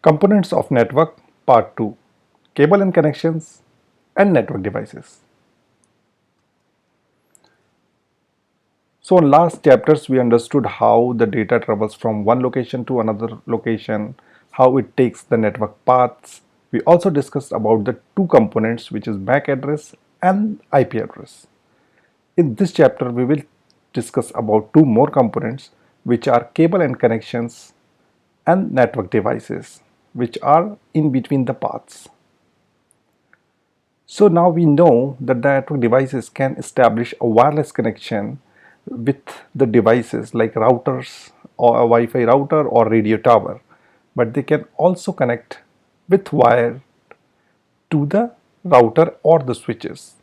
Components of network part 2, cable and connections and network devices. So in last chapters we understood how the data travels from one location to another location, how it takes the network paths. We also discussed about the two components, which is MAC address and IP address. In this chapter we will discuss about two more components, which are cable and connections and network devices, which are in between the paths. So now we know that the network devices can establish a wireless connection with the devices like routers or a Wi-Fi router or radio tower, but they can also connect with wire to the router or the switches.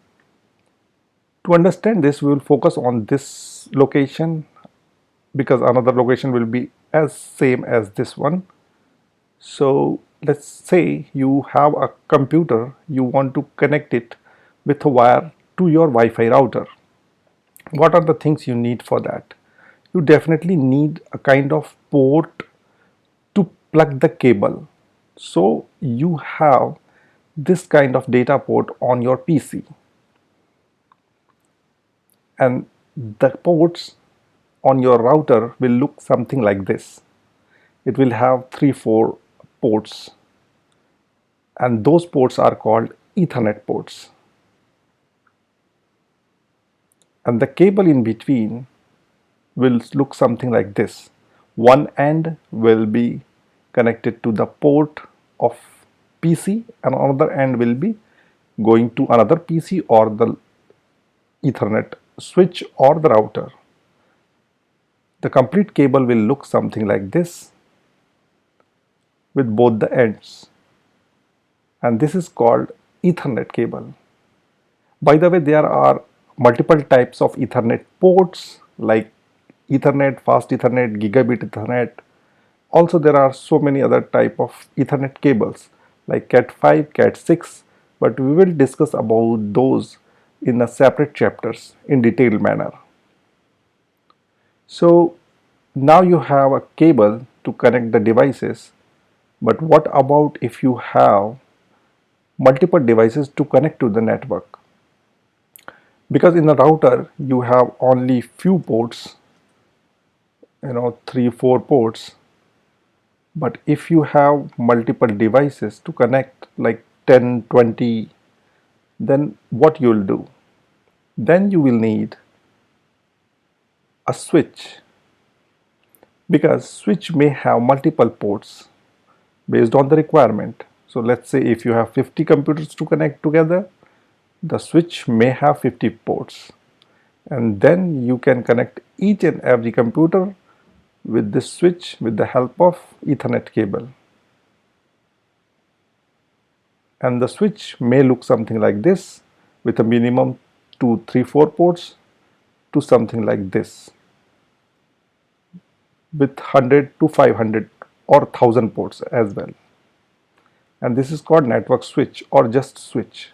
To understand this, we will focus on this location because another location will be as same as this one. So let's say you have a computer, you want to connect it with a wire to your Wi-Fi router. What are the things you need for that? You definitely need a kind of port to plug the cable. So you have this kind of data port on your PC, and the ports on your router will look something like this. It will have 3-4 ports, and those ports are called Ethernet ports. And the cable in between will look something like this. One end will be connected to the port of PC and another end will be going to another PC or the Ethernet switch or the router. The complete cable will look something like this with both the ends, and this is called Ethernet cable. By the way, there are multiple types of Ethernet ports like Ethernet, fast Ethernet, Gigabit Ethernet. Also there are so many other type of Ethernet cables like Cat5, Cat6, but we will discuss about those in a separate chapters in detailed manner. So now you have a cable to connect the devices, but what about if you have multiple devices to connect to the network? Because in the router you have only few ports, 3-4 ports, but if you have multiple devices to connect like 10-20, then what you will do? Then you will need a switch, because switch may have multiple ports based on the requirement. So let's say if you have 50 computers to connect together, the switch may have 50 ports, and then you can connect each and every computer with this switch with the help of Ethernet cable. And the switch may look something like this with a minimum 2, 3, 4 ports to something like this with 100 to 500 or 1000 ports as well. And this is called network switch or just switch.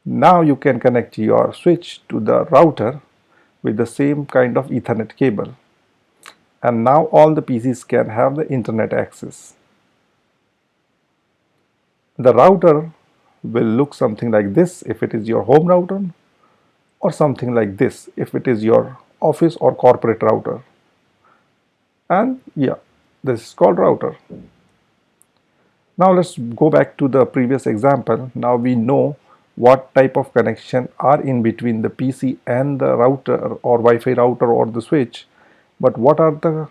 Now you can connect your switch to the router with the same kind of Ethernet cable, and now all the PCs can have the internet access. The router will look something like this if it is your home router, or something like this if it is your office or corporate router. And yeah, this is called router. Now let's go back to the previous example. Now we know what type of connection are in between the PC and the router or Wi-Fi router or the switch, but what are the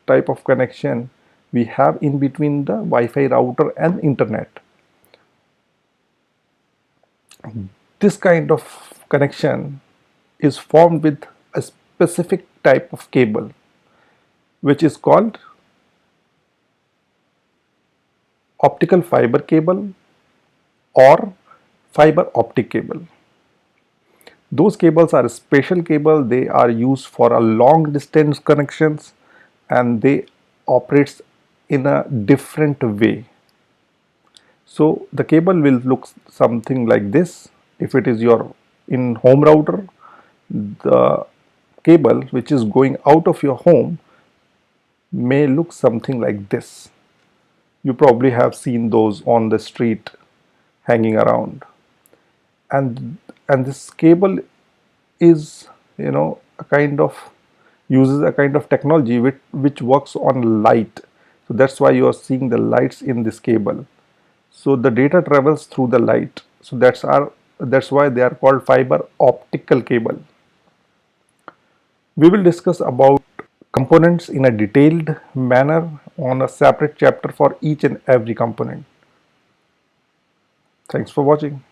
type of connection we have in between the Wi-Fi router and internet? This kind of connection is formed with a specific type of cable, which is called optical fiber cable or fiber optic cable. Those cables are a special cable. They are used for a long distance connections, and they operates in a different way. So the cable will look something like this. If it is your in home router, the cable which is going out of your home may look something like this. You probably have seen those on the street hanging around. And this cable is, a kind of uses a kind of technology which works on light. So that's why you are seeing the lights in this cable. So the data travels through the light. So that's why they are called fiber optical cable. We will discuss about components in a detailed manner on a separate chapter for each and every component. Thanks for watching.